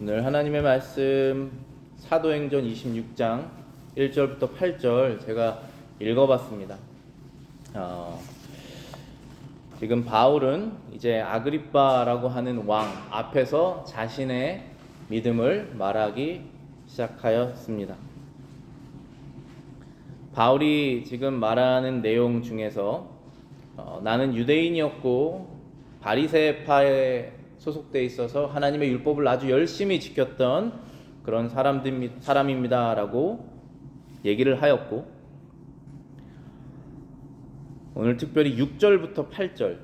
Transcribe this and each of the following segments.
오늘 하나님의 말씀 사도행전 26장 1절부터 8절 제가 읽어봤습니다. 지금 바울은 이제 아그리빠라고 하는 왕 앞에서 자신의 믿음을 말하기 시작하였습니다. 바울이 지금 말하는 내용 중에서 나는 유대인이었고 바리새파에 소속돼 있어서 하나님의 율법을 아주 열심히 지켰던 그런 사람입니다라고 얘기를 하였고, 오늘 특별히 6절부터 8절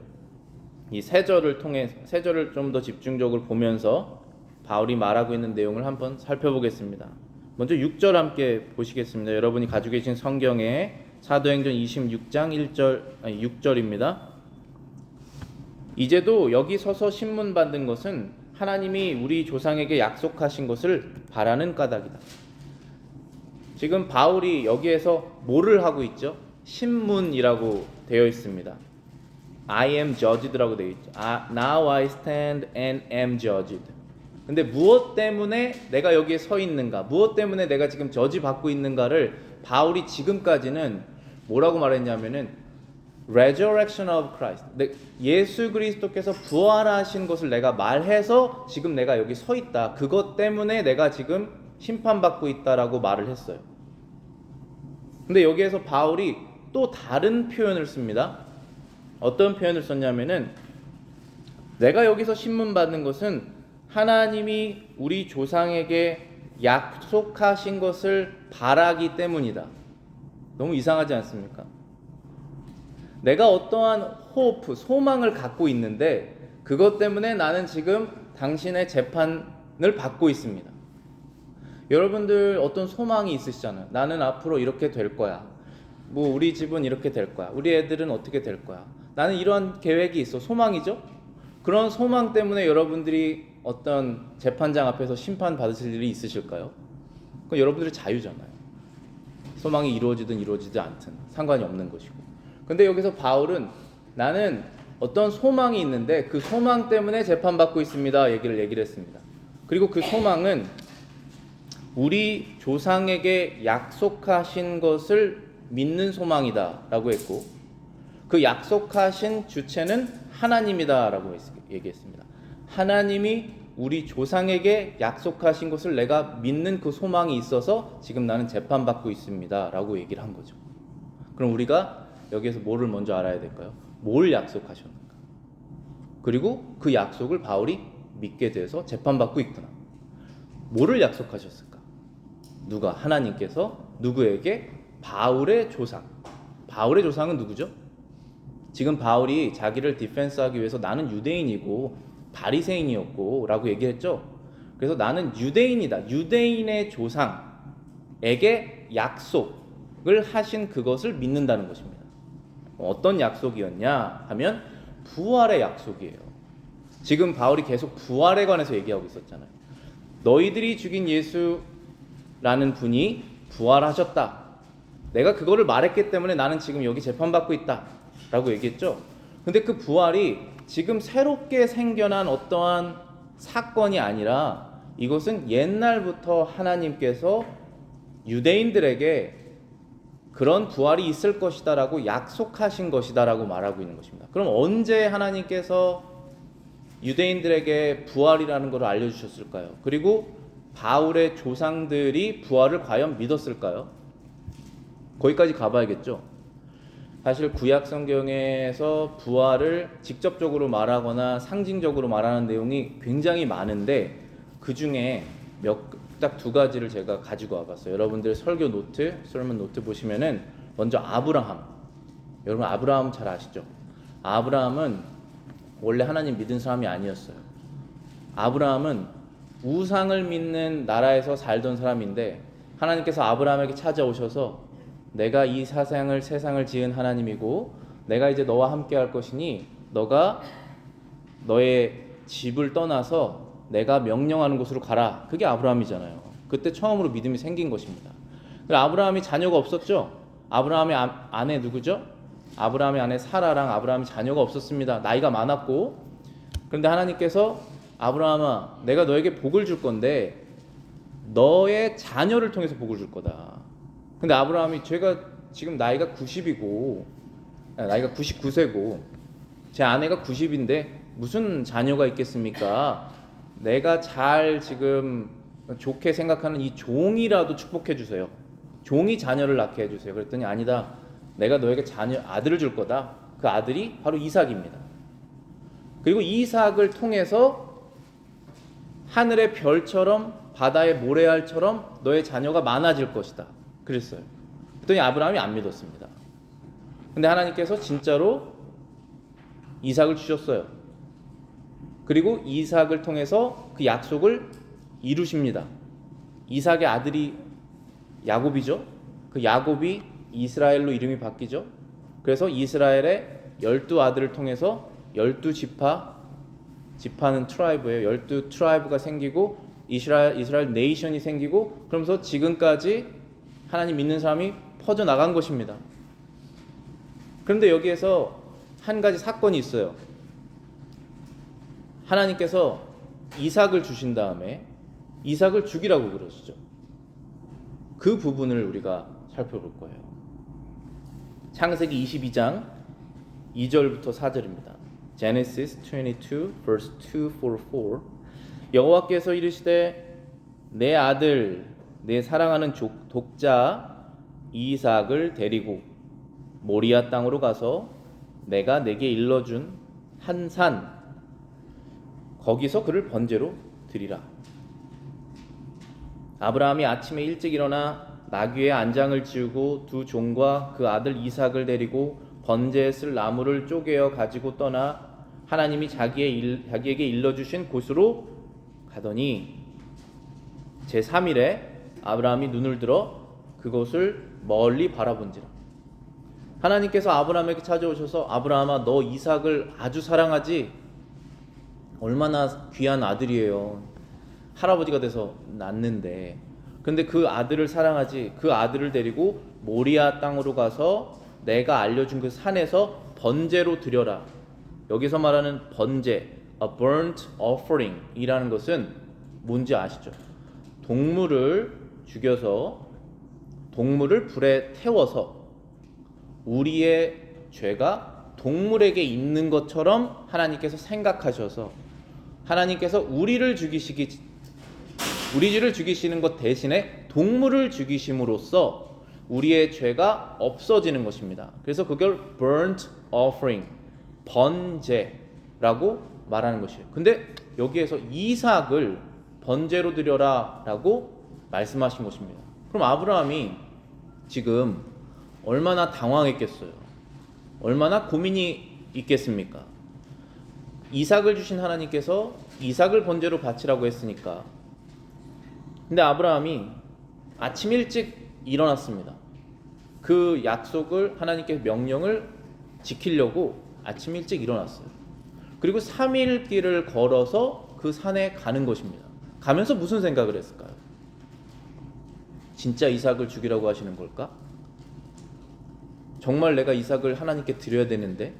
이 세 절을 통해 세 절을 좀 더 집중적으로 보면서 바울이 말하고 있는 내용을 한번 살펴보겠습니다. 먼저 6절 함께 보시겠습니다. 여러분이 가지고 계신 성경에 사도행전 26장 6절입니다. 이제도 여기 서서 신문 받는 것은 하나님이 우리 조상에게 약속하신 것을 바라는 까닭이다. 지금 바울이 여기에서 뭐를 하고 있죠? 신문이라고 되어 있습니다. I am judged라고 되어 있죠. Now I stand and am judged. 근데 무엇 때문에 내가 여기에 서 있는가? 무엇 때문에 내가 지금 저지 받고 있는가를 바울이 지금까지는 뭐라고 말했냐면은 Resurrection of Christ. 예수 그리스도께서 부활하신 것을 내가 말해서 지금 내가 여기 서 있다. 그것 때문에 내가 지금 심판받고 있다라고 말을 했어요. 근데 여기에서 바울이 또 다른 표현을 씁니다. 어떤 표현을 썼냐면은 내가 여기서 신문받는 것은 하나님이 우리 조상에게 약속하신 것을 바라기 때문이다. 너무 이상하지 않습니까? 내가 어떠한 호프, 소망을 갖고 있는데 그것 때문에 나는 지금 당신의 재판을 받고 있습니다. 여러분들 어떤 소망이 있으시잖아요. 나는 앞으로 이렇게 될 거야. 우리 집은 이렇게 될 거야. 우리 애들은 어떻게 될 거야. 나는 이런 계획이 있어. 소망이죠? 그런 소망 때문에 여러분들이 어떤 재판장 앞에서 심판 받으실 일이 있으실까요? 그건 여러분들의 자유잖아요. 소망이 이루어지든 이루어지지 않든 상관이 없는 것이고. 근데 여기서 바울은 나는 어떤 소망이 있는데 그 소망 때문에 재판받고 있습니다. 얘기를 했습니다. 그리고 그 소망은 우리 조상에게 약속하신 것을 믿는 소망이다 라고 했고, 그 약속하신 주체는 하나님이다 라고 얘기했습니다. 하나님이 우리 조상에게 약속하신 것을 내가 믿는 그 소망이 있어서 지금 나는 재판받고 있습니다 라고 얘기를 한 거죠. 그럼 우리가 여기에서 뭐를 먼저 알아야 될까요? 뭘 약속하셨는가? 그리고 그 약속을 바울이 믿게 돼서 재판받고 있구나. 뭐를 약속하셨을까? 누가? 하나님께서 누구에게? 바울의 조상. 바울의 조상은 누구죠? 지금 바울이 자기를 디펜스하기 위해서 나는 유대인이고 바리새인이었고 라고 얘기했죠. 그래서 나는 유대인이다. 유대인의 조상에게 약속을 하신 그것을 믿는다는 것입니다. 어떤 약속이었냐 하면 부활의 약속이에요. 지금 바울이 계속 부활에 관해서 얘기하고 있었잖아요. 너희들이 죽인 예수라는 분이 부활하셨다. 내가 그거를 말했기 때문에 나는 지금 여기 재판받고 있다 라고 얘기했죠. 근데 그 부활이 지금 새롭게 생겨난 어떠한 사건이 아니라 이것은 옛날부터 하나님께서 유대인들에게 그런 부활이 있을 것이다 라고 약속하신 것이다 라고 말하고 있는 것입니다. 그럼 언제 하나님께서 유대인들에게 부활이라는 것을 알려주셨을까요? 그리고 바울의 조상들이 부활을 과연 믿었을까요? 거기까지 가봐야겠죠. 사실 구약 성경에서 부활을 직접적으로 말하거나 상징적으로 말하는 내용이 굉장히 많은데 그 중에 딱 두 가지를 제가 가지고 와봤어요. 여러분들 설교 노트, 설문 노트 보시면은 먼저 아브라함. 여러분 아브라함 잘 아시죠? 아브라함은 원래 하나님 믿은 사람이 아니었어요. 아브라함은 우상을 믿는 나라에서 살던 사람인데 하나님께서 아브라함에게 찾아오셔서 내가 이 세상을 지은 하나님이고 내가 이제 너와 함께 할 것이니 너가 너의 집을 떠나서 내가 명령하는 곳으로 가라. 그게 아브라함이잖아요. 그때 처음으로 믿음이 생긴 것입니다. 아브라함이 자녀가 없었죠. 아브라함의 아내 누구죠? 아브라함의 아내 사라랑 아브라함이 자녀가 없었습니다. 나이가 많았고. 그런데 하나님께서 아브라함아, 내가 너에게 복을 줄 건데 너의 자녀를 통해서 복을 줄 거다. 근데 아브라함이 제가 지금 나이가 90이고 나이가 99세고 제 아내가 90인데 무슨 자녀가 있겠습니까? 내가 잘 지금 좋게 생각하는 이 종이라도 축복해 주세요. 종이 자녀를 낳게 해 주세요. 그랬더니 아니다. 내가 너에게 아들을 줄 거다. 그 아들이 바로 이삭입니다. 그리고 이삭을 통해서 하늘의 별처럼 바다의 모래알처럼 너의 자녀가 많아질 것이다. 그랬어요. 그랬더니 아브라함이 안 믿었습니다. 근데 하나님께서 진짜로 이삭을 주셨어요. 그리고 이삭을 통해서 그 약속을 이루십니다. 이삭의 아들이 야곱이죠. 그 야곱이 이스라엘로 이름이 바뀌죠. 그래서 이스라엘의 12아들을 통해서 12지파는 트라이브예요. 12트라이브가 생기고 이스라엘 네이션이 생기고 그러면서 지금까지 하나님 믿는 사람이 퍼져나간 것입니다. 그런데 여기에서 한 가지 사건이 있어요. 하나님께서 이삭을 주신 다음에 이삭을 죽이라고 그러시죠. 그 부분을 우리가 살펴볼 거예요. 창세기 22장 2절부터 4절입니다. Genesis 22 verse 2 4 여호와께서 이르시되 내 아들 내 사랑하는 독자 이삭을 데리고 모리아 땅으로 가서 내가 내게 일러준 한 산 거기서 그를 번제로 드리라. 아브라함이 아침에 일찍 일어나 나귀의 안장을 지우고 두 종과 그 아들 이삭을 데리고 번제에 쓸 나무를 쪼개어 가지고 떠나 하나님이 자기에게 일러주신 곳으로 가더니 제3일에 아브라함이 눈을 들어 그곳을 멀리 바라본지라. 하나님께서 아브라함에게 찾아오셔서 아브라함아 너 이삭을 아주 사랑하지? 얼마나 귀한 아들이에요. 할아버지가 돼서 낳는데 근데 그 아들을 사랑하지? 그 아들을 데리고 모리아 땅으로 가서 내가 알려준 그 산에서 번제로 드려라. 여기서 말하는 번제, a burnt offering 이라는 것은 뭔지 아시죠? 동물을 죽여서 동물을 불에 태워서 우리의 죄가 동물에게 있는 것처럼 하나님께서 생각하셔서 하나님께서 우리를 죽이시는 것 대신에 동물을 죽이심으로써 우리의 죄가 없어지는 것입니다. 그래서 그걸 burnt offering, 번제라고 말하는 것이에요. 근데 여기에서 이삭을 번제로 드려라 라고 말씀하신 것입니다. 그럼 아브라함이 지금 얼마나 당황했겠어요? 얼마나 고민이 있겠습니까? 이삭을 주신 하나님께서 이삭을 번제로 바치라고 했으니까. 근데 아브라함이 아침 일찍 일어났습니다. 그 약속을 하나님께서 명령을 지키려고 아침 일찍 일어났어요. 그리고 3일 길을 걸어서 그 산에 가는 것입니다. 가면서 무슨 생각을 했을까요? 진짜 이삭을 죽이라고 하시는 걸까? 정말 내가 이삭을 하나님께 드려야 되는데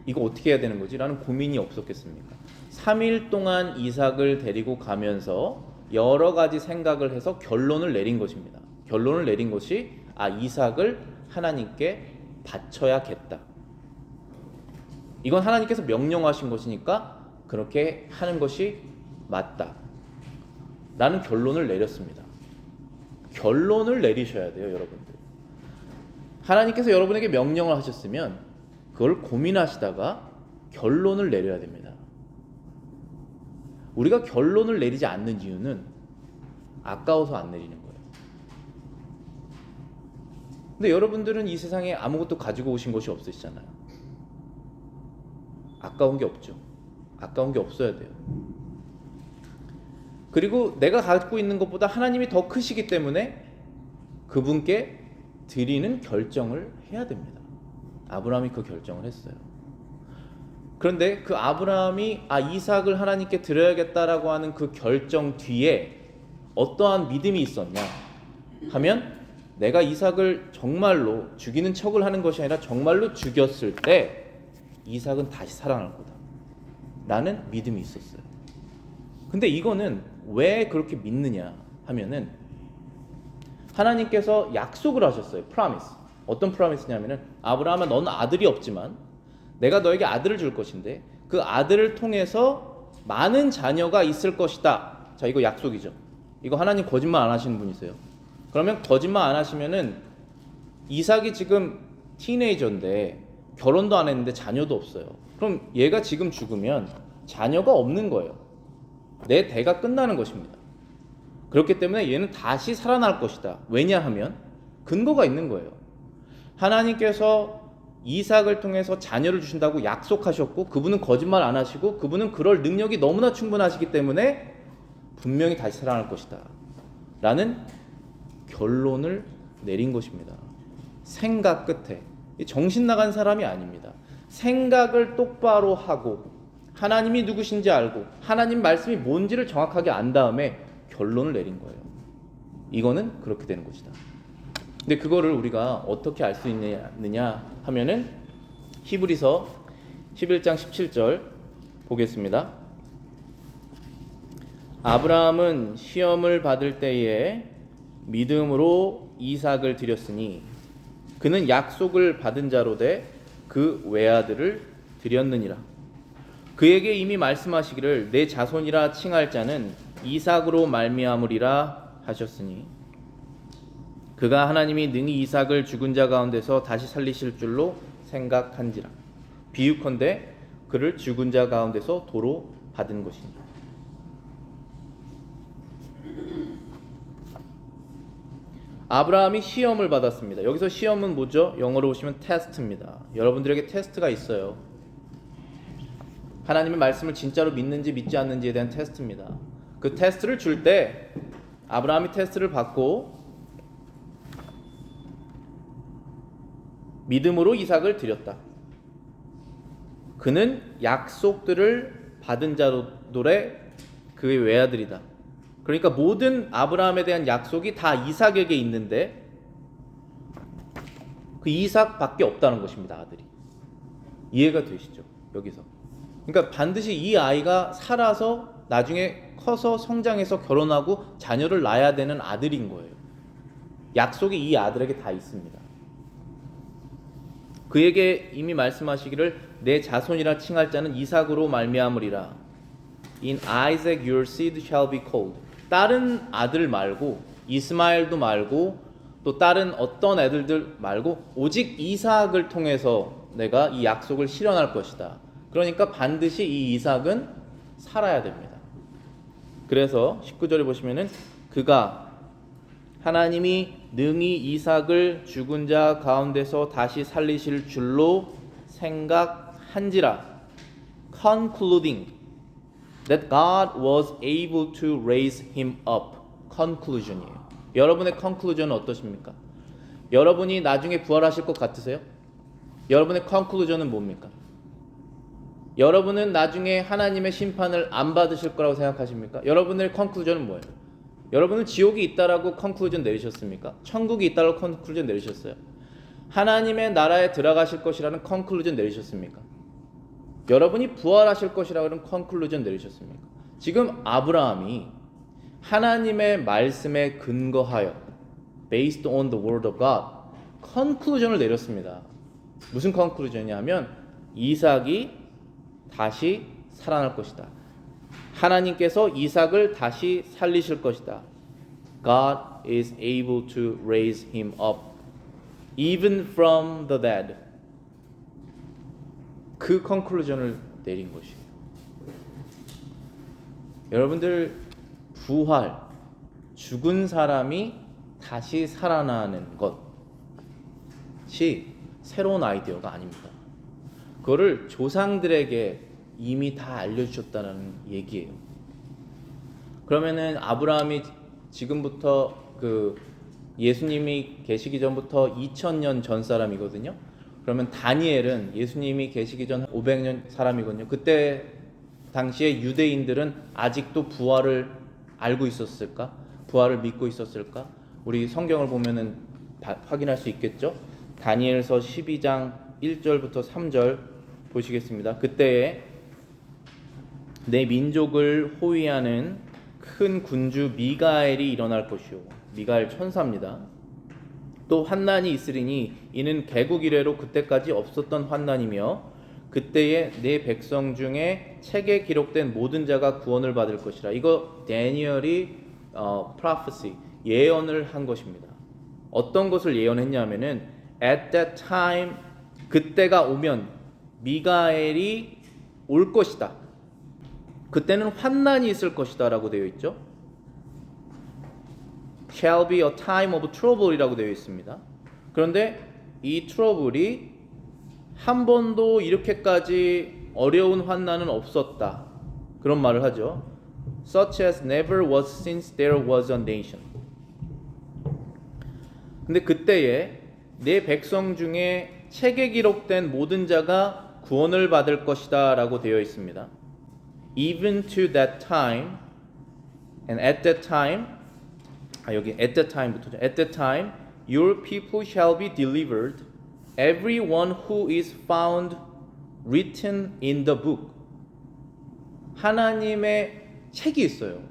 이거 어떻게 해야 되는 거지? 라는 고민이 없었겠습니까? 3일 동안 이삭을 데리고 가면서 여러 가지 생각을 해서 결론을 내린 것입니다. 결론을 내린 것이 이삭을 하나님께 바쳐야겠다. 이건 하나님께서 명령하신 것이니까 그렇게 하는 것이 맞다. 라는 결론을 내렸습니다. 결론을 내리셔야 돼요, 여러분들. 하나님께서 여러분에게 명령을 하셨으면 그걸 고민하시다가 결론을 내려야 됩니다. 우리가 결론을 내리지 않는 이유는 아까워서 안 내리는 거예요. 근데 여러분들은 이 세상에 아무것도 가지고 오신 것이 없으시잖아요. 아까운 게 없죠. 아까운 게 없어야 돼요. 그리고 내가 갖고 있는 것보다 하나님이 더 크시기 때문에 그분께 드리는 결정을 해야 됩니다. 아브라함이 그 결정을 했어요. 그런데 그 아브라함이 이삭을 하나님께 드려야겠다라고 하는 그 결정 뒤에 어떠한 믿음이 있었냐 하면 내가 이삭을 정말로 죽이는 척을 하는 것이 아니라 정말로 죽였을 때 이삭은 다시 살아날 거다 라는 믿음이 있었어요. 근데 이거는 왜 그렇게 믿느냐 하면은 하나님께서 약속을 하셨어요. 프라미스. 어떤 프라미스냐면은 아브라함아 너는 아들이 없지만 내가 너에게 아들을 줄 것인데 그 아들을 통해서 많은 자녀가 있을 것이다. 자, 이거 약속이죠. 이거 하나님 거짓말 안 하시는 분이세요. 그러면 거짓말 안 하시면은 이삭이 지금 티네이저인데 결혼도 안 했는데 자녀도 없어요. 그럼 얘가 지금 죽으면 자녀가 없는 거예요. 내 대가 끝나는 것입니다. 그렇기 때문에 얘는 다시 살아날 것이다. 왜냐하면 근거가 있는 거예요. 하나님께서 이삭을 통해서 자녀를 주신다고 약속하셨고 그분은 거짓말 안 하시고 그분은 그럴 능력이 너무나 충분하시기 때문에 분명히 다시 살아날 것이다 라는 결론을 내린 것입니다. 생각 끝에. 정신 나간 사람이 아닙니다. 생각을 똑바로 하고 하나님이 누구신지 알고 하나님 말씀이 뭔지를 정확하게 안 다음에 결론을 내린 거예요. 이거는 그렇게 되는 것이다. 근데 그거를 우리가 어떻게 알 수 있느냐 하면은 히브리서 11장 17절 보겠습니다. 아브라함은 시험을 받을 때에 믿음으로 이삭을 드렸으니 그는 약속을 받은 자로 돼 그 외아들을 드렸느니라. 그에게 이미 말씀하시기를 내 자손이라 칭할 자는 이삭으로 말미암으리라 하셨으니 그가 하나님이 능히 이삭을 죽은 자 가운데서 다시 살리실 줄로 생각한지라. 비유컨대 그를 죽은 자 가운데서 도로 받은 것이니. 아브라함이 시험을 받았습니다. 여기서 시험은 뭐죠? 영어로 보시면 테스트입니다. 여러분들에게 테스트가 있어요. 하나님의 말씀을 진짜로 믿는지 믿지 않는지에 대한 테스트입니다. 그 테스트를 줄 때 아브라함이 테스트를 받고 믿음으로 이삭을 드렸다. 그는 약속들을 받은 자로되 그의 외아들이다. 그러니까 모든 아브라함에 대한 약속이 다 이삭에게 있는데 그 이삭밖에 없다는 것입니다. 아들이. 이해가 되시죠? 여기서. 그러니까 반드시 이 아이가 살아서 나중에 커서 성장해서 결혼하고 자녀를 낳아야 되는 아들인 거예요. 약속이 이 아들에게 다 있습니다. 그에게 이미 말씀하시기를 내 자손이라 칭할 자는 이삭으로 말미암으리라. In Isaac your seed shall be called. 다른 아들 말고 이스마엘도 말고 또 다른 어떤 애들들 말고 오직 이삭을 통해서 내가 이 약속을 실현할 것이다. 그러니까 반드시 이 이삭은 살아야 됩니다. 그래서 19절에 보시면은 그가 하나님이 능히 이삭을 죽은 자 가운데서 다시 살리실 줄로 생각한지라. Concluding that God was able to raise him up. conclusion이에요. 여러분의 conclusion은 어떠십니까? 여러분이 나중에 부활하실 것 같으세요? 여러분의 conclusion은 뭡니까? 여러분은 나중에 하나님의 심판을 안 받으실 거라고 생각하십니까? 여러분의 conclusion은 뭐예요? 여러분은 지옥이 있다라고 conclusion 내리셨습니까? 천국이 있다라고 conclusion 내리셨어요? 하나님의 나라에 들어가실 것이라는 conclusion 내리셨습니까? 여러분이 부활하실 것이라는 conclusion 내리셨습니까? 지금 아브라함이 하나님의 말씀에 근거하여 based on the word of God conclusion을 내렸습니다. 무슨 conclusion이냐면 이삭이 다시 살아날 것이다. 하나님께서 이삭을 다시 살리실 것이다. God is able to raise him up even from the dead. 그 컨클루전을 내린 것이에요. 여러분들 부활, 죽은 사람이 다시 살아나는 것이 새로운 아이디어가 아닙니다. 그거를 조상들에게 이미 다 알려주셨다는 얘기예요. 그러면은 아브라함이 지금부터 예수님이 계시기 전부터 2000년 전 사람이거든요. 그러면 다니엘은 예수님이 계시기 전 500년 사람이거든요. 그때 당시에 유대인들은 아직도 부활을 알고 있었을까? 부활을 믿고 있었을까? 우리 성경을 보면은 확인할 수 있겠죠? 다니엘서 12장 1절부터 3절 보시겠습니다. 그때에 내 민족을 호위하는 큰 군주 미가엘이 일어날 것이요. 미가엘 천사입니다. 또 환난이 있으리니 이는 개국 이래로 그때까지 없었던 환난이며 그때에 내 백성 중에 책에 기록된 모든 자가 구원을 받을 것이라. 이거 다니엘이 prophecy 예언을 한 것입니다. 어떤 것을 예언했냐면은 at that time 그때가 오면 미가엘이 올 것이다. 그때는 환난이 있을 것이다라고 되어 있죠. shall be a time of trouble이라고 되어 있습니다. 그런데 이 trouble이 한 번도 이렇게까지 어려운 환난은 없었다. 그런 말을 하죠. Such as never was since there was a nation. 근데 그때에 내 백성 중에 책에 기록된 모든 자가 구원을 받을 것이다 라고 되어 있습니다. Even to that time and at that time 여기 at that time부터죠. At that time your people shall be delivered everyone who is found written in the book. 하나님의 책이 있어요.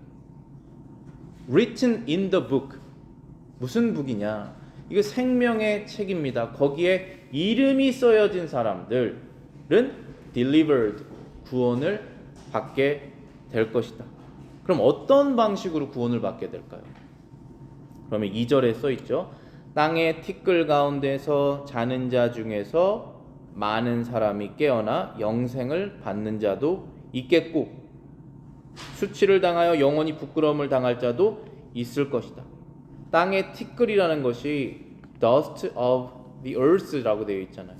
written in the book. 무슨 북이냐? 이거 생명의 책입니다. 거기에 이름이 써여진 사람들은 delivered, 구원을 받게 될 것이다. 그럼 어떤 방식으로 구원을 받게 될까요? 그러면 2절에 써 있죠. 땅의 티끌 가운데서 자는 자 중에서 많은 사람이 깨어나 영생을 받는 자도 있겠고 수치를 당하여 영원히 부끄러움을 당할 자도 있을 것이다. 땅의 티끌이라는 것이 dust of the earth라고 되어 있잖아요.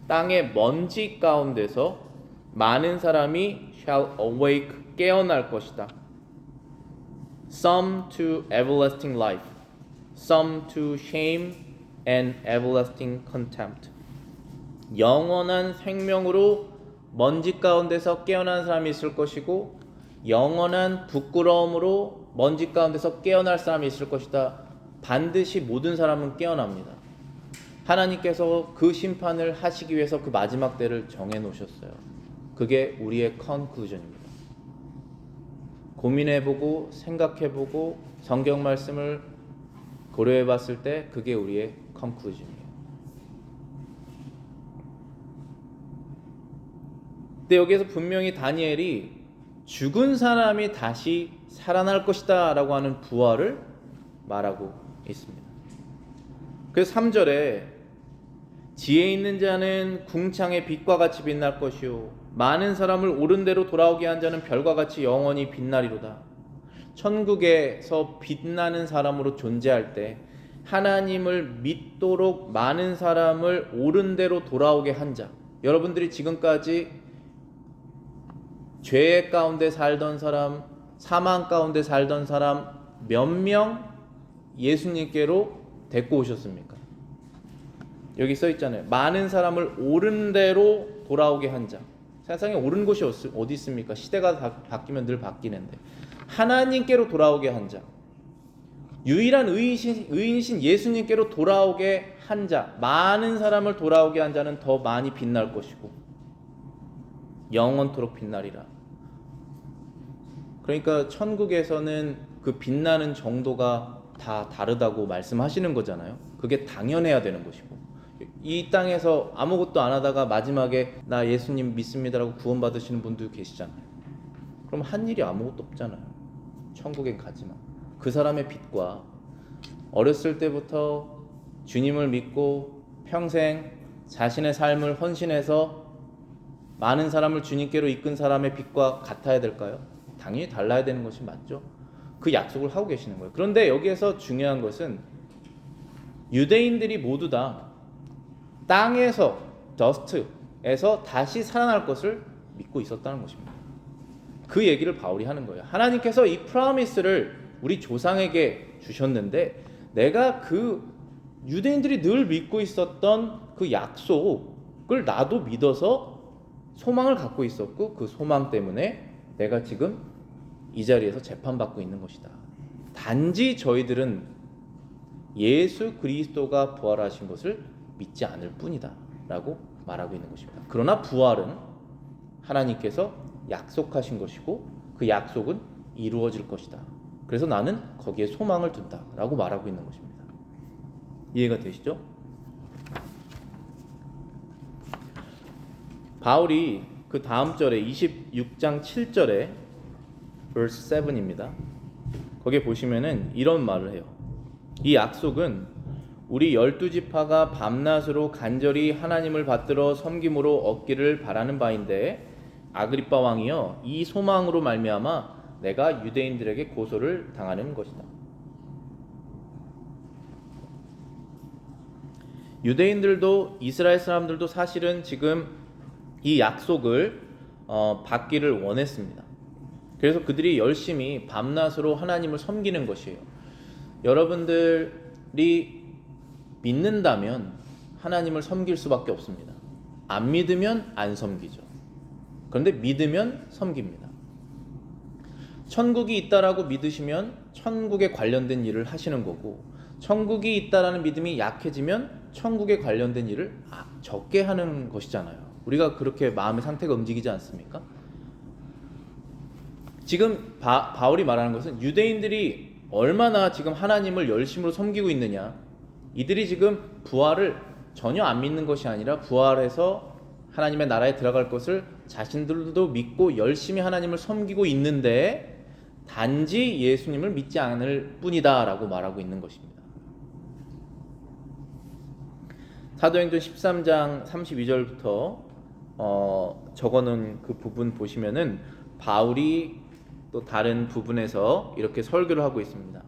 땅의 먼지 가운데서 많은 사람이 shall awake, 깨어날 것이다. Some to everlasting life, some to shame and everlasting contempt. 영원한 생명으로 먼지 가운데서 깨어난 사람이 있을 것이고 영원한 부끄러움으로 먼지 가운데서 깨어날 사람이 있을 것이다. 반드시 모든 사람은 깨어납니다. 하나님께서 그 심판을 하시기 위해서 그 마지막 때를 정해 놓으셨어요. 그게 우리의 컨클루전입니다. 고민해보고 생각해보고 성경 말씀을 고려해봤을 때 그게 우리의 컨클루전이에요. 근데 여기에서 분명히 다니엘이 죽은 사람이 다시 살아날 것이다 라고 하는 부활을 말하고 있습니다. 그래서 3절에 지혜 있는 자는 궁창의 빛과 같이 빛날 것이요 많은 사람을 옳은 대로 돌아오게 한 자는 별과 같이 영원히 빛나리로다. 천국에서 빛나는 사람으로 존재할 때 하나님을 믿도록 많은 사람을 옳은 대로 돌아오게 한 자. 여러분들이 지금까지 죄 가운데 살던 사람, 사망 가운데 살던 사람 몇 명 예수님께로 데리고 오셨습니까? 여기 써 있잖아요. 많은 사람을 옳은 대로 돌아오게 한 자. 세상에 옳은 곳이 어디 있습니까? 시대가 바뀌면 늘 바뀌는데 하나님께로 돌아오게 한 자. 유일한 의인이신 예수님께로 돌아오게 한 자. 많은 사람을 돌아오게 한 자는 더 많이 빛날 것이고 영원토록 빛나리라. 그러니까 천국에서는 그 빛나는 정도가 다 다르다고 말씀하시는 거잖아요. 그게 당연해야 되는 것이고 이 땅에서 아무것도 안 하다가 마지막에 나 예수님 믿습니다라고 구원받으시는 분도 계시잖아요. 그럼 한 일이 아무것도 없잖아요. 천국엔 가지만 그 사람의 빛과 어렸을 때부터 주님을 믿고 평생 자신의 삶을 헌신해서 많은 사람을 주님께로 이끈 사람의 빛과 같아야 될까요? 당연히 달라야 되는 것이 맞죠. 그 약속을 하고 계시는 거예요. 그런데 여기에서 중요한 것은 유대인들이 모두 다 땅에서 더스트에서 다시 살아날 것을 믿고 있었다는 것입니다. 그 얘기를 바울이 하는 거예요. 하나님께서 이 프로미스를 우리 조상에게 주셨는데 내가 그 유대인들이 늘 믿고 있었던 그 약속을 나도 믿어서 소망을 갖고 있었고 그 소망 때문에 내가 지금 이 자리에서 재판받고 있는 것이다. 단지 저희들은 예수 그리스도가 부활하신 것을 믿지 않을 뿐이다 라고 말하고 있는 것입니다. 그러나 부활은 하나님께서 약속하신 것이고 그 약속은 이루어질 것이다. 그래서 나는 거기에 소망을 둔다 라고 말하고 있는 것입니다. 이해가 되시죠? 바울이 그 다음 절에 26장 7절에 verse 7입니다. 거기에 보시면은 이런 말을 해요. 이 약속은 우리 12지파가 밤낮으로 간절히 하나님을 받들어 섬김으로 얻기를 바라는 바인데 아그리빠 왕이여 이 소망으로 말미암아 내가 유대인들에게 고소를 당하는 것이다. 유대인들도 이스라엘 사람들도 사실은 지금 이 약속을 받기를 원했습니다. 그래서 그들이 열심히 밤낮으로 하나님을 섬기는 것이에요. 여러분들이 믿는다면 하나님을 섬길 수밖에 없습니다. 안 믿으면 안 섬기죠. 그런데 믿으면 섬깁니다. 천국이 있다라고 믿으시면 천국에 관련된 일을 하시는 거고, 천국이 있다라는 믿음이 약해지면 천국에 관련된 일을 적게 하는 것이잖아요. 우리가 그렇게 마음의 상태가 움직이지 않습니까? 지금 바울이 말하는 것은 유대인들이 얼마나 지금 하나님을 열심으로 섬기고 있느냐, 이들이 지금 부활을 전혀 안 믿는 것이 아니라 부활해서 하나님의 나라에 들어갈 것을 자신들도 믿고 열심히 하나님을 섬기고 있는데 단지 예수님을 믿지 않을 뿐이다 라고 말하고 있는 것입니다. 사도행전 13장 32절부터 적어놓은 그 부분 보시면은 바울이 또 다른 부분에서 이렇게 설교를 하고 있습니다.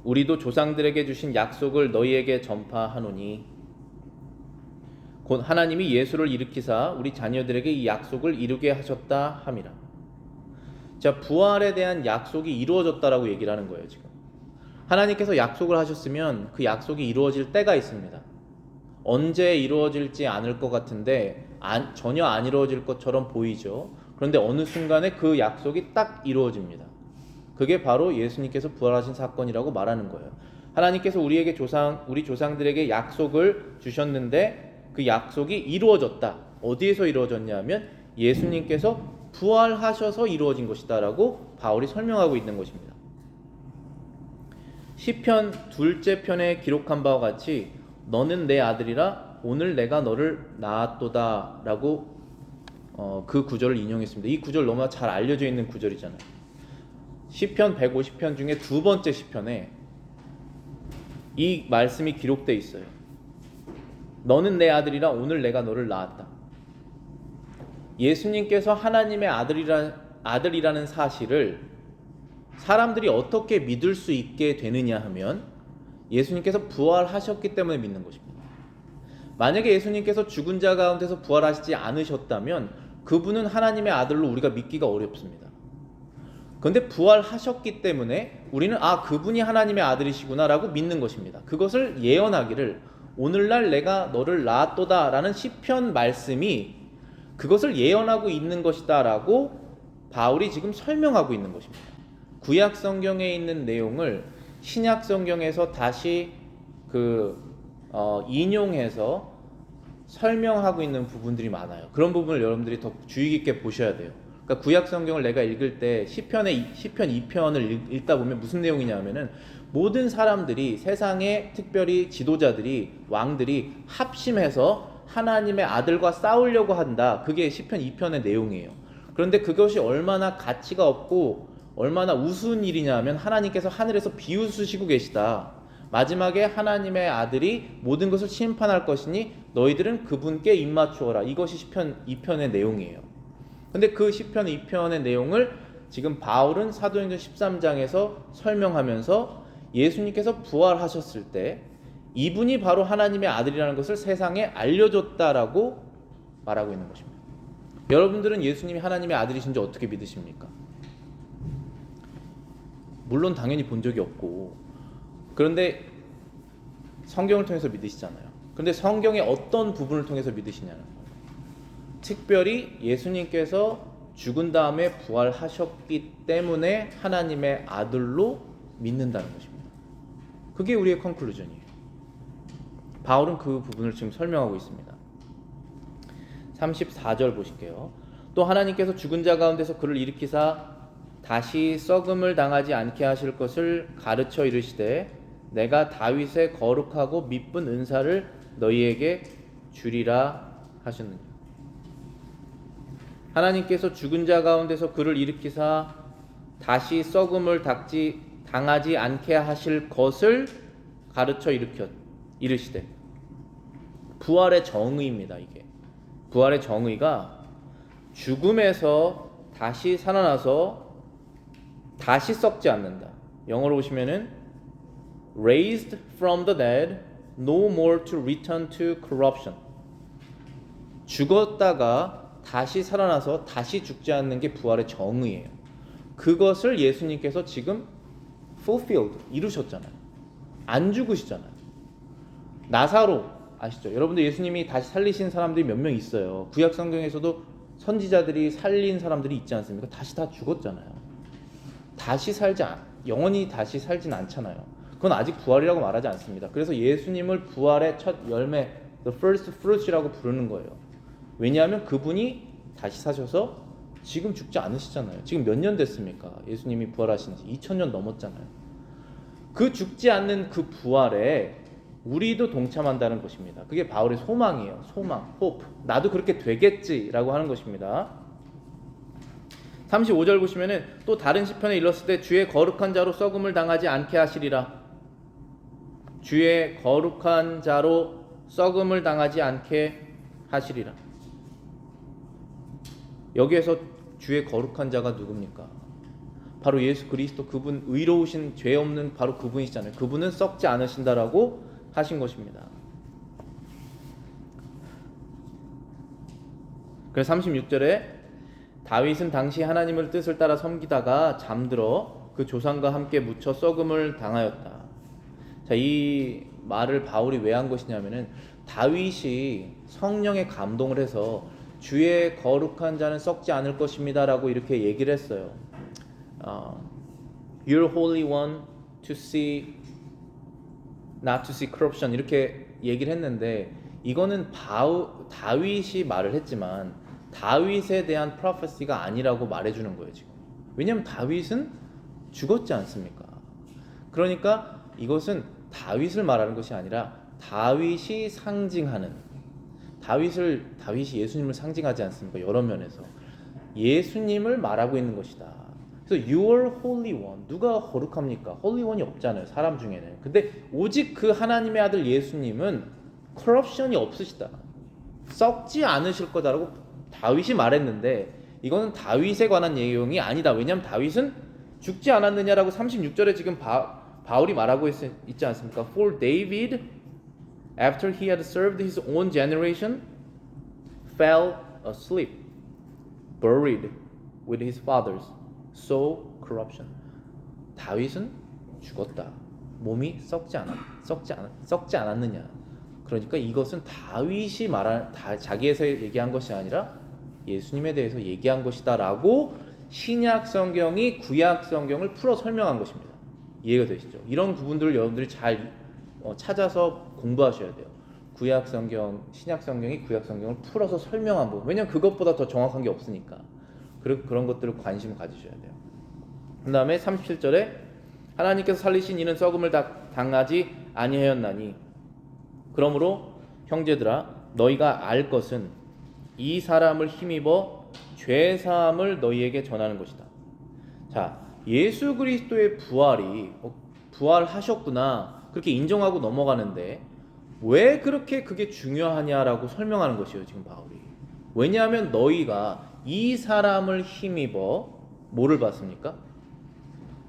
우리도 조상들에게 주신 약속을 너희에게 전파하노니 곧 하나님이 예수를 일으키사 우리 자녀들에게 이 약속을 이루게 하셨다 함이라. 자, 부활에 대한 약속이 이루어졌다라고 얘기를 하는 거예요. 지금 하나님께서 약속을 하셨으면 그 약속이 이루어질 때가 있습니다. 언제 이루어질지 않을 것 같은데 전혀 안 이루어질 것처럼 보이죠. 그런데 어느 순간에 그 약속이 딱 이루어집니다. 그게 바로 예수님께서 부활하신 사건이라고 말하는 거예요. 하나님께서 우리 조상들에게 약속을 주셨는데 그 약속이 이루어졌다. 어디에서 이루어졌냐면 예수님께서 부활하셔서 이루어진 것이다 라고 바울이 설명하고 있는 것입니다. 시편 2째 편에 기록한 바와 같이 너는 내 아들이라 오늘 내가 너를 낳았도다 라고 그 구절을 인용했습니다. 이 구절 너무나 잘 알려져 있는 구절이잖아요. 시편 150편 중에 두 번째 시편에 이 말씀이 기록되어 있어요. 너는 내 아들이라 오늘 내가 너를 낳았다. 예수님께서 하나님의 아들이라는 사실을 사람들이 어떻게 믿을 수 있게 되느냐 하면 예수님께서 부활하셨기 때문에 믿는 것입니다. 만약에 예수님께서 죽은 자 가운데서 부활하시지 않으셨다면 그분은 하나님의 아들로 우리가 믿기가 어렵습니다. 그런데 부활하셨기 때문에 우리는 그분이 하나님의 아들이시구나 라고 믿는 것입니다. 그것을 예언하기를 오늘날 내가 너를 낳았도다 라는 시편 말씀이 그것을 예언하고 있는 것이다 라고 바울이 지금 설명하고 있는 것입니다. 구약 성경에 있는 내용을 신약 성경에서 다시 인용해서 설명하고 있는 부분들이 많아요. 그런 부분을 여러분들이 더 주의 깊게 보셔야 돼요. 그러니까 구약 성경을 내가 읽을 때 시편 2편을 읽다 보면 무슨 내용이냐면은 모든 사람들이 세상의 특별히 지도자들이 왕들이 합심해서 하나님의 아들과 싸우려고 한다. 그게 시편 2편의 내용이에요. 그런데 그것이 얼마나 가치가 없고 얼마나 우스운 일이냐면 하나님께서 하늘에서 비웃으시고 계시다. 마지막에 하나님의 아들이 모든 것을 심판할 것이니 너희들은 그분께 입맞추어라. 이것이 시편 2편의 내용이에요. 근데 그 시편 2편의 내용을 지금 바울은 사도행전 13장에서 설명하면서 예수님께서 부활하셨을 때 이분이 바로 하나님의 아들이라는 것을 세상에 알려줬다라고 말하고 있는 것입니다. 여러분들은 예수님이 하나님의 아들이신지 어떻게 믿으십니까? 물론 당연히 본 적이 없고, 그런데 성경을 통해서 믿으시잖아요. 그런데 성경의 어떤 부분을 통해서 믿으시냐는 거예요. 특별히 예수님께서 죽은 다음에 부활하셨기 때문에 하나님의 아들로 믿는다는 것입니다. 그게 우리의 컨클루전이에요. 바울은 그 부분을 지금 설명하고 있습니다. 34절 보실게요. 또 하나님께서 죽은 자 가운데서 그를 일으키사 다시 썩음을 당하지 않게 하실 것을 가르쳐 이르시되 내가 다윗의 거룩하고 미쁜 은사를 너희에게 주리라 하셨느니라. 하나님께서 죽은 자 가운데서 그를 일으키사 다시 썩음을 당하지 않게 하실 것을 가르쳐 이르시되, 부활의 정의입니다. 이게 부활의 정의가 죽음에서 다시 살아나서 다시 썩지 않는다. 영어로 보시면은 raised from the dead, no more to return to corruption. 죽었다가 다시 살아나서 다시 죽지 않는 게 부활의 정의예요. 그것을 예수님께서 지금 fulfilled, 이루셨잖아요. 안 죽으시잖아요. 나사로 아시죠? 여러분들 예수님이 다시 살리신 사람들이 몇 명 있어요. 구약 성경에서도 선지자들이 살린 사람들이 있지 않습니까? 다시 다 죽었잖아요. 영원히 다시 살진 않잖아요. 그건 아직 부활이라고 말하지 않습니다. 그래서 예수님을 부활의 첫 열매, the first fruits이라고 부르는 거예요. 왜냐하면 그분이 다시 사셔서 지금 죽지 않으시잖아요. 지금 몇 년 됐습니까? 예수님이 부활하신 지 2000년 넘었잖아요. 그 죽지 않는 그 부활에 우리도 동참한다는 것입니다. 그게 바울의 소망이에요. 소망, hope. 나도 그렇게 되겠지라고 하는 것입니다. 35절 보시면은 또 다른 시편에 일렀을 때 주의 거룩한 자로 썩음을 당하지 않게 하시리라. 주의 거룩한 자로 썩음을 당하지 않게 하시리라. 여기에서 주의 거룩한 자가 누굽니까? 바로 예수 그리스도, 그분 의로우신 죄 없는 바로 그분이시잖아요. 그분은 썩지 않으신다라고 하신 것입니다. 그래서 36절에 다윗은 당시 하나님의 뜻을 따라 섬기다가 잠들어 그 조상과 함께 묻혀 썩음을 당하였다. 자, 이 말을 바울이 왜 한 것이냐면은 다윗이 성령에 감동을 해서 주의 거룩한 자는 썩지 않을 것입니다라고 이렇게 얘기를 했어요. You're holy one to see, not to see corruption, 이렇게 얘기를 했는데 이거는 다윗이 말을 했지만 다윗에 대한 프로페시가 아니라고 말해주는 거예요 지금. 왜냐하면 다윗은 죽었지 않습니까? 그러니까 이것은 다윗을 말하는 것이 아니라 다윗이 상징하는, 다윗이 예수님을 상징하지 않습니까? 여러 면에서 예수님을 말하고 있는 것이다. 그래서 You are holy one. 누가 거룩합니까? holy one이 없잖아요, 사람 중에는. 근데 오직 그 하나님의 아들 예수님은 corruption이 없으시다, 썩지 않으실 거다라고 다윗이 말했는데 이거는 다윗에 관한 내용이 아니다. 왜냐하면 다윗은 죽지 않았느냐라고 36절에 지금 바울이 말하고 있지 않습니까? For David, after he had served his own generation, fell asleep, buried with his fathers, so corruption. 다윗은 죽었다. 몸이 썩지 않았느냐. 그러니까 이것은 다윗이 자기에서 얘기한 것이 아니라 예수님에 대해서 얘기한 것이다라고 신약 성경이 구약 성경을 풀어 설명한 것입니다. 이해가 되시죠? 이런 부분들을 여러분들이 잘 찾아서 공부하셔야 돼요. 구약 성경, 신약 성경이 구약 성경을 풀어서 설명한 부분. 왜냐면 그것보다 더 정확한 게 없으니까. 그런 것들을 관심을 가지셔야 돼요. 그 다음에 37절에 하나님께서 살리신 이는 썩음을 당하지 아니하였나니 그러므로 형제들아 너희가 알 것은 이 사람을 힘입어 죄 사함을 너희에게 전하는 것이다. 자, 예수 그리스도의 부활이 부활하셨구나 그렇게 인정하고 넘어가는데 왜 그렇게 그게 중요하냐라고 설명하는 것이에요 지금 바울이. 왜냐하면 너희가 이 사람을 힘입어 뭐를 받습니까?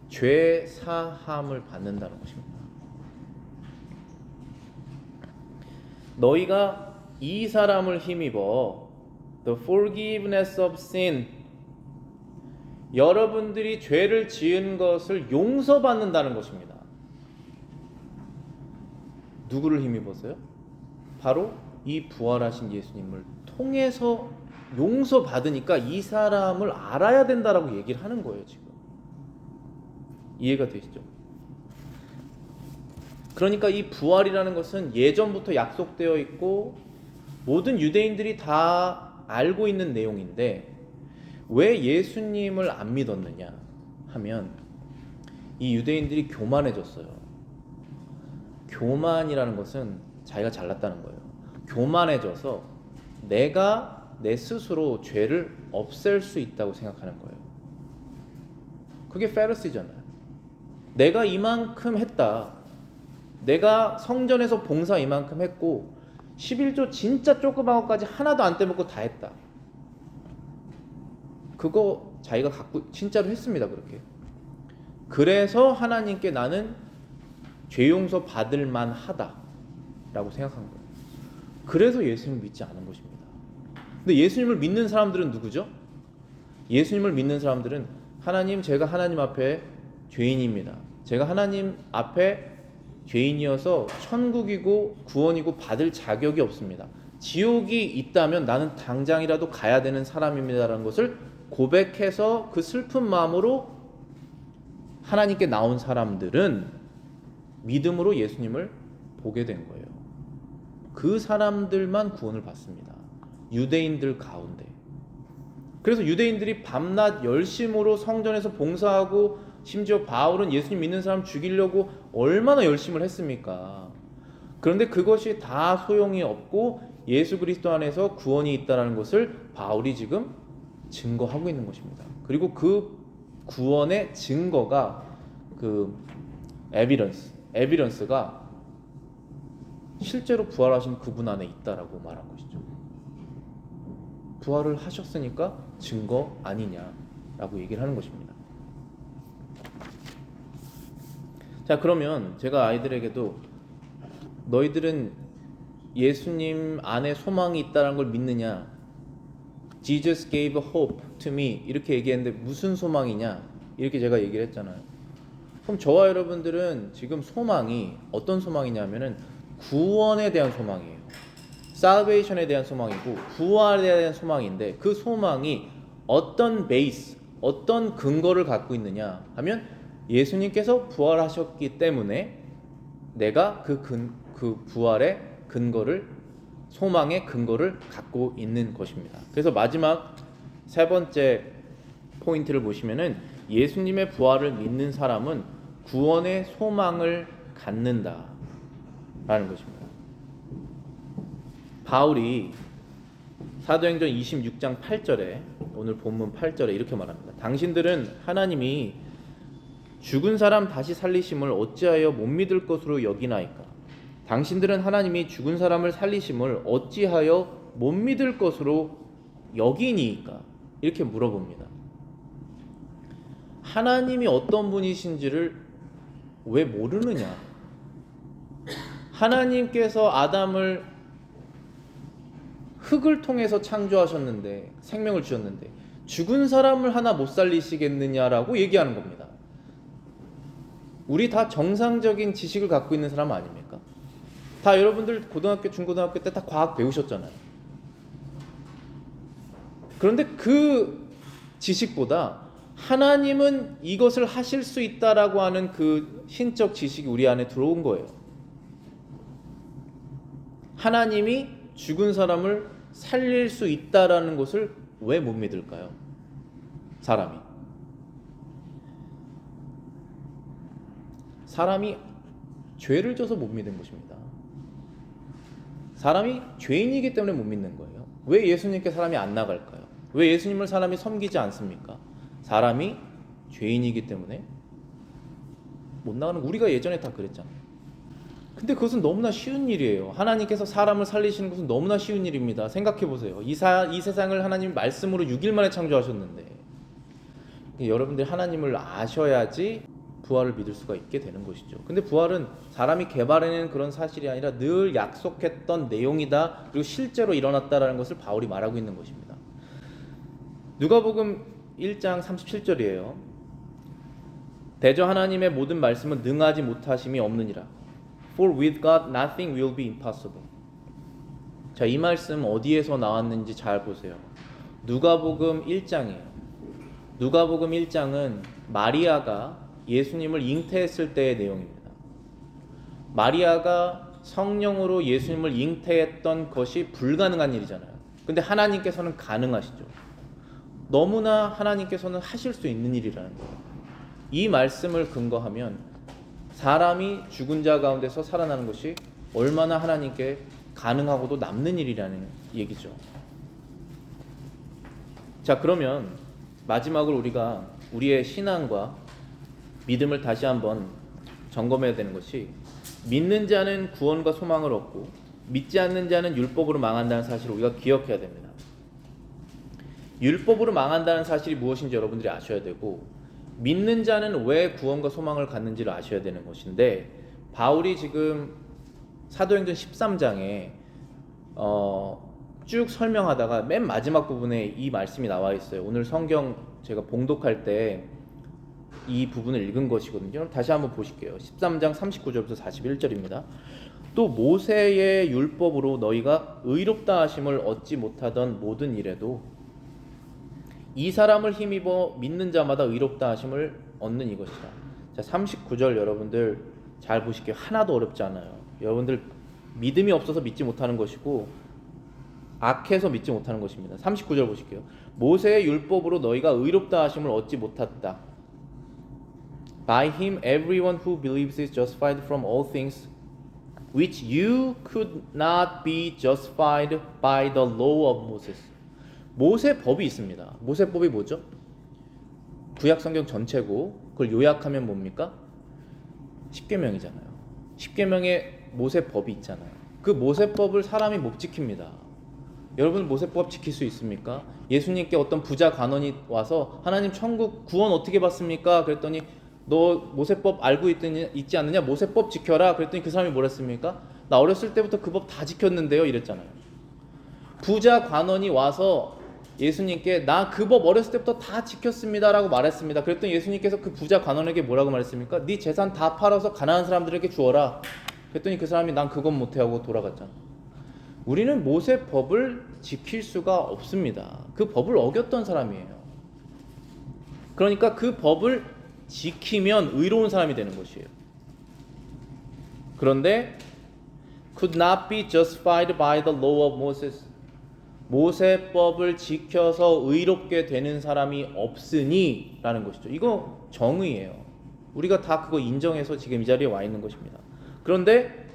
죄 사함을 받는다는 것입니다. 너희가 이 사람을 힘입어 the forgiveness of sin, 여러분들이 죄를 지은 것을 용서받는다는 것입니다. 누구를 힘입었어요? 바로 이 부활하신 예수님을 통해서 용서받으니까 이 사람을 알아야 된다라고 얘기를 하는 거예요 지금. 이해가 되시죠? 그러니까 이 부활이라는 것은 예전부터 약속되어 있고 모든 유대인들이 다 알고 있는 내용인데 왜 예수님을 안 믿었느냐 하면 이 유대인들이 교만해졌어요. 교만이라는 것은 자기가 잘났다는 거예요. 교만해져서 내가 내 스스로 죄를 없앨 수 있다고 생각하는 거예요. 그게 페리시잖아요. 내가 이만큼 했다. 내가 성전에서 봉사 이만큼 했고 11조 진짜 조그만 것까지 하나도 안 떼먹고 다 했다. 그거 자기가 갖고 진짜로 했습니다. 그렇게. 그래서 하나님께 나는 죄 용서 받을 만하다 라고 생각한 거예요. 그래서 예수님을 믿지 않은 것입니다. 근데 예수님을 믿는 사람들은 누구죠? 예수님을 믿는 사람들은 하나님, 제가 하나님 앞에 죄인입니다. 제가 하나님 앞에 죄인이어서 천국이고 구원이고 받을 자격이 없습니다. 지옥이 있다면 나는 당장이라도 가야 되는 사람입니다라는 것을 고백해서 그 슬픈 마음으로 하나님께 나온 사람들은 믿음으로 예수님을 보게 된 거예요. 그 사람들만 구원을 받습니다. 유대인들 가운데. 그래서 유대인들이 밤낮 열심으로 성전에서 봉사하고 심지어 바울은 예수님 믿는 사람 죽이려고 얼마나 열심을 했습니까? 그런데 그것이 다 소용이 없고 예수 그리스도 안에서 구원이 있다는 것을 바울이 지금 증거하고 있는 것입니다. 그리고 그 구원의 증거가 그 에비던스가 실제로 부활하신 그분 안에 있다라고 말한 것이죠. 부활을 하셨으니까 증거 아니냐라고 얘기를 하는 것입니다. 자, 그러면 제가 아이들에게도 너희들은 예수님 안에 소망이 있다는 걸 믿느냐? Jesus gave hope to me 이렇게 얘기했는데 무슨 소망이냐? 이렇게 제가 얘기를 했잖아요. 그럼 저와 여러분들은 지금 소망이 어떤 소망이냐면은 구원에 대한 소망이에요. 살베이션에 대한 소망이고 부활에 대한 소망인데 그 소망이 어떤 베이스, 어떤 근거를 갖고 있느냐 하면 예수님께서 부활하셨기 때문에 내가 그 부활의 근거를, 소망의 근거를 갖고 있는 것입니다. 그래서 마지막 세 번째 포인트를 보시면은 예수님의 부활을 믿는 사람은 구원의 소망을 갖는다 라는 것입니다. 바울이 사도행전 26장 8절에 오늘 본문 8절에 이렇게 말합니다. 당신들은 하나님이 죽은 사람 다시 살리심을 어찌하여 못 믿을 것으로 여기나이까? 당신들은 하나님이 죽은 사람을 살리심을 어찌하여 못 믿을 것으로 여기니까? 이렇게 물어봅니다. 하나님이 어떤 분이신지를 왜 모르느냐? 하나님께서 아담을 흙을 통해서 창조하셨는데, 생명을 주셨는데 죽은 사람을 하나 못 살리시겠느냐라고 얘기하는 겁니다. 우리 다 정상적인 지식을 갖고 있는 사람 아닙니까? 다 여러분들 고등학교, 중고등학교 때 다 과학 배우셨잖아요. 그런데 그 지식보다 하나님은 이것을 하실 수 있다라고 하는 그 신적 지식이 우리 안에 들어온 거예요. 하나님이 죽은 사람을 살릴 수 있다라는 것을 왜 못 믿을까요? 사람이 죄를 져서 못 믿는 것입니다. 사람이 죄인이기 때문에 못 믿는 거예요. 왜 예수님께 사람이 안 나갈까요? 왜 예수님을 사람이 섬기지 않습니까? 사람이 죄인이기 때문에 못 나가는, 우리가 예전에 다 그랬잖아요. 근데 그것은 너무나 쉬운 일이에요. 하나님께서 사람을 살리시는 것은 너무나 쉬운 일입니다. 생각해 보세요. 이 세상을 하나님 말씀으로 6일 만에 창조하셨는데, 여러분들이 하나님을 아셔야지 부활을 믿을 수가 있게 되는 것이죠. 근데 부활은 사람이 개발해낸 그런 사실이 아니라 늘 약속했던 내용이다, 그리고 실제로 일어났다라는 것을 바울이 말하고 있는 것입니다. 누가복음 1장 37절이에요. 대저 하나님의 모든 말씀은 능하지 못하심이 없느니라. For with God nothing will be impossible. 자, 이 말씀 어디에서 나왔는지 잘 보세요. 누가복음 1장이에요. 누가복음 1장은 마리아가 예수님을 잉태했을 때의 내용입니다. 마리아가 성령으로 예수님을 잉태했던 것이 불가능한 일이잖아요. 근데 하나님께서는 가능하시죠. 너무나 하나님께서는 하실 수 있는 일이라는 거예요. 이 말씀을 근거하면 사람이 죽은 자 가운데서 살아나는 것이 얼마나 하나님께 가능하고도 남는 일이라는 얘기죠. 자, 그러면 마지막으로 우리가 우리의 신앙과 믿음을 다시 한번 점검해야 되는 것이, 믿는 자는 구원과 소망을 얻고 믿지 않는 자는 율법으로 망한다는 사실을 우리가 기억해야 됩니다. 율법으로 망한다는 사실이 무엇인지 여러분들이 아셔야 되고, 믿는 자는 왜 구원과 소망을 갖는지를 아셔야 되는 것인데, 바울이 지금 사도행전 13장에 쭉 설명하다가 맨 마지막 부분에 이 말씀이 나와 있어요. 오늘 성경 제가 봉독할 때 이 부분을 읽은 것이거든요. 다시 한번 보실게요. 13장 39절부터 41절입니다. 또 모세의 율법으로 너희가 의롭다 하심을 얻지 못하던 모든 일에도 이 사람을 힘입어 믿는 자마다 의롭다 하심을 얻는 이것이라. 자, 39절 여러분들 잘 보실게요. 하나도 어렵지 않아요. 여러분들 믿음이 없어서 믿지 못하는 것이고 악해서 믿지 못하는 것입니다. 39절 보실게요. 모세의 율법으로 너희가 의롭다 하심을 얻지 못했다. By him everyone who believes is justified from all things which you could not be justified by the law of Moses. 모세법이 있습니다. 모세법이 뭐죠? 구약 성경 전체고, 그걸 요약하면 뭡니까? 십계명이잖아요. 십계명에 모세법이 있잖아요. 그 모세법을 사람이 못 지킵니다. 여러분 모세법 지킬 수 있습니까? 예수님께 어떤 부자 관원이 와서 하나님 천국 구원 어떻게 받습니까? 그랬더니 너 모세법 알고 있지 않느냐? 모세법 지켜라. 그랬더니 그 사람이 뭐랬습니까? 나 어렸을 때부터 그 법 다 지켰는데요. 이랬잖아요. 부자 관원이 와서 예수님께 나 그 법 어렸을 때부터 다 지켰습니다 라고 말했습니다. 그랬더니 예수님께서 그 부자 관원에게 뭐라고 말했습니까? 네 재산 다 팔아서 가난한 사람들에게 주어라. 그랬더니 그 사람이 난 그건 못해 하고 돌아갔잖아. 우리는 모세법을 지킬 수가 없습니다. 그 법을 어겼던 사람이에요. 그러니까 그 법을 지키면 의로운 사람이 되는 것이에요. 그런데 could not be justified by the law of Moses. 모세법을 지켜서 의롭게 되는 사람이 없으니 라는 것이죠. 이거 정의예요. 우리가 다 그거 인정해서 지금 이 자리에 와 있는 것입니다. 그런데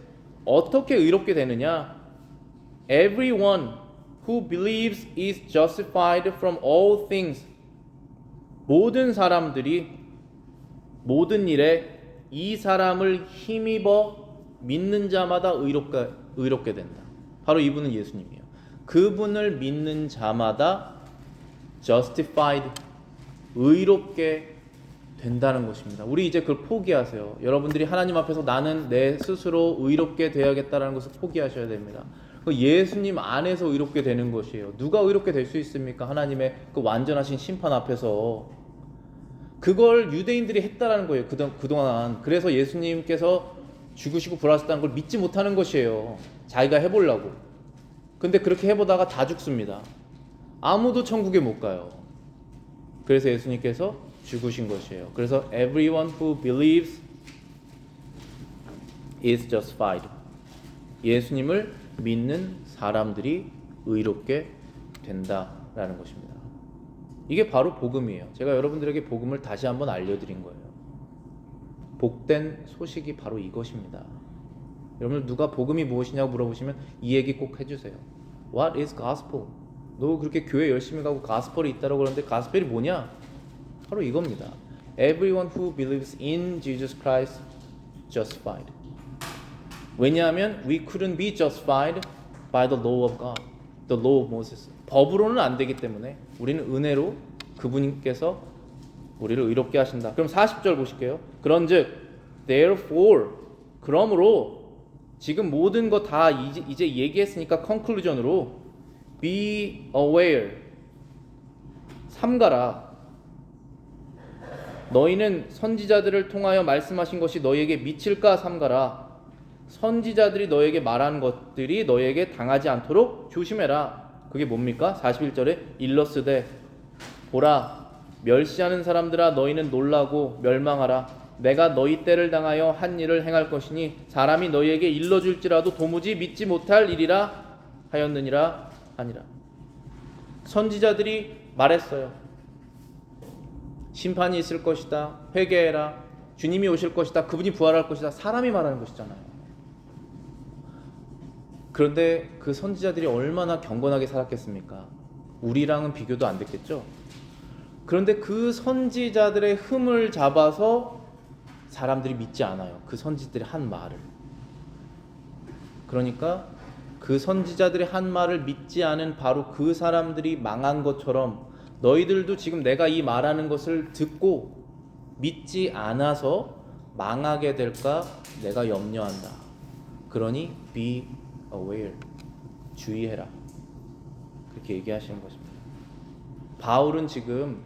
어떻게 의롭게 되느냐? Everyone who believes is justified from all things. 모든 사람들이 모든 일에 이 사람을 힘입어 믿는 자마다 의롭게 된다. 바로 이분은 예수님이에요. 그분을 믿는 자마다 justified, 의롭게 된다는 것입니다. 우리 이제 그걸 포기하세요. 여러분들이 하나님 앞에서 나는 내 스스로 의롭게 되어야겠다는 것을 포기하셔야 됩니다. 예수님 안에서 의롭게 되는 것이에요. 누가 의롭게 될 수 있습니까? 하나님의 그 완전하신 심판 앞에서. 그걸 유대인들이 했다라는 거예요. 그동안. 그래서 예수님께서 죽으시고 부활하셨다는 걸 믿지 못하는 것이에요. 자기가 해보려고. 근데 그렇게 해보다가 다 죽습니다. 아무도 천국에 못 가요. 그래서 예수님께서 죽으신 것이에요. 그래서 everyone who believes is justified. 예수님을 믿는 사람들이 의롭게 된다라는 것입니다. 이게 바로 복음이에요. 제가 여러분들에게 복음을 다시 한번 알려드린 거예요. 복된 소식이 바로 이것입니다. 여러분 누가 복음이 무엇이냐고 물어보시면 이 얘기 꼭 해주세요. What is gospel? 너 그렇게 교회 열심히 가고 가스펠이 있다고 그러는데 가스펠이 뭐냐? 바로 이겁니다. Everyone who believes in Jesus Christ justified. 왜냐하면 we couldn't be justified by the law of God, the law of Moses. 법으로는 안 되기 때문에 우리는 은혜로 그분께서 우리를 의롭게 하신다. 그럼 40절 보실게요. 그런즉 therefore, 그러므로 지금 모든 거 다 이제 얘기했으니까 컨클루전으로 be aware, 삼가라. 너희는 선지자들을 통하여 말씀하신 것이 너희에게 미칠까 삼가라. 선지자들이 너에게 말한 것들이 너에게 당하지 않도록 조심해라. 그게 뭡니까? 41절에 일러스되 보라 멸시하는 사람들아 너희는 놀라고 멸망하라. 내가 너희 때를 당하여 한 일을 행할 것이니 사람이 너희에게 일러줄지라도 도무지 믿지 못할 일이라 하였느니라 하니라. 선지자들이 말했어요. 심판이 있을 것이다. 회개해라. 주님이 오실 것이다. 그분이 부활할 것이다. 사람이 말하는 것이잖아요. 그런데 그 선지자들이 얼마나 경건하게 살았겠습니까? 우리랑은 비교도 안 됐겠죠. 그런데 그 선지자들의 흠을 잡아서 사람들이 믿지 않아요. 그 선지자들이 한 말을. 그러니까 그 선지자들의 한 말을 믿지 않은 바로 그 사람들이 망한 것처럼 너희들도 지금 내가 이 말하는 것을 듣고 믿지 않아서 망하게 될까 내가 염려한다. 그러니 be aware. 주의해라. 그렇게 얘기하시는 것입니다. 바울은 지금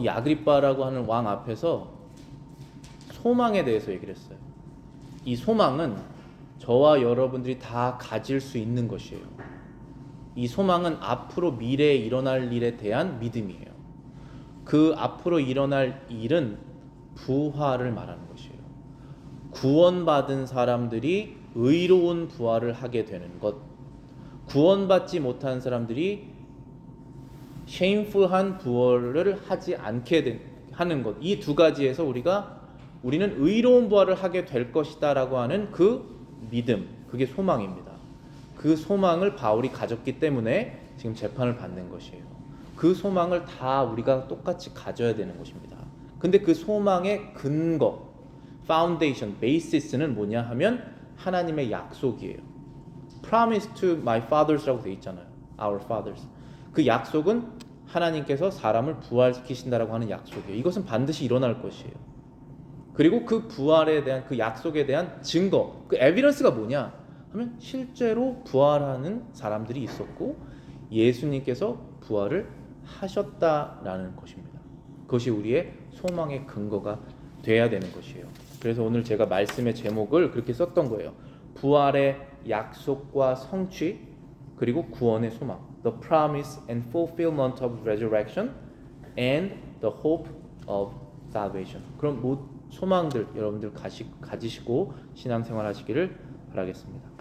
이 아그리빠라고 하는 왕 앞에서 소망에 대해서 얘기를 했어요. 이 소망은 저와 여러분들이 다 가질 수 있는 것이에요. 이 소망은 앞으로 미래에 일어날 일에 대한 믿음이에요. 그 앞으로 일어날 일은 부활을 말하는 것이에요. 구원받은 사람들이 의로운 부활을 하게 되는 것, 구원받지 못한 사람들이 shameful한 부활을 하지 않게 하는 것, 이 두 가지에서 우리는 의로운 부활을 하게 될 것이다 라고 하는 그 믿음, 그게 소망입니다. 그 소망을 바울이 가졌기 때문에 지금 재판을 받는 것이에요. 그 소망을 다 우리가 똑같이 가져야 되는 것입니다. 근데 그 소망의 근거, foundation, basis는 뭐냐 하면 하나님의 약속이에요. Promise to my fathers라고 되어 있잖아요. Our fathers. 그 약속은 하나님께서 사람을 부활시키신다라고 하는 약속이에요. 이것은 반드시 일어날 것이에요. 그리고 그 부활에 대한 그 약속에 대한 증거, 그 에비던스가 뭐냐 하면 실제로 부활하는 사람들이 있었고 예수님께서 부활을 하셨다라는 것입니다. 그것이 우리의 소망의 근거가 돼야 되는 것이에요. 그래서 오늘 제가 말씀의 제목을 그렇게 썼던 거예요. 부활의 약속과 성취, 그리고 구원의 소망. The promise and fulfillment of resurrection and the hope of salvation. 그럼 소망들 여러분들 가지시고 신앙생활 하시기를 바라겠습니다.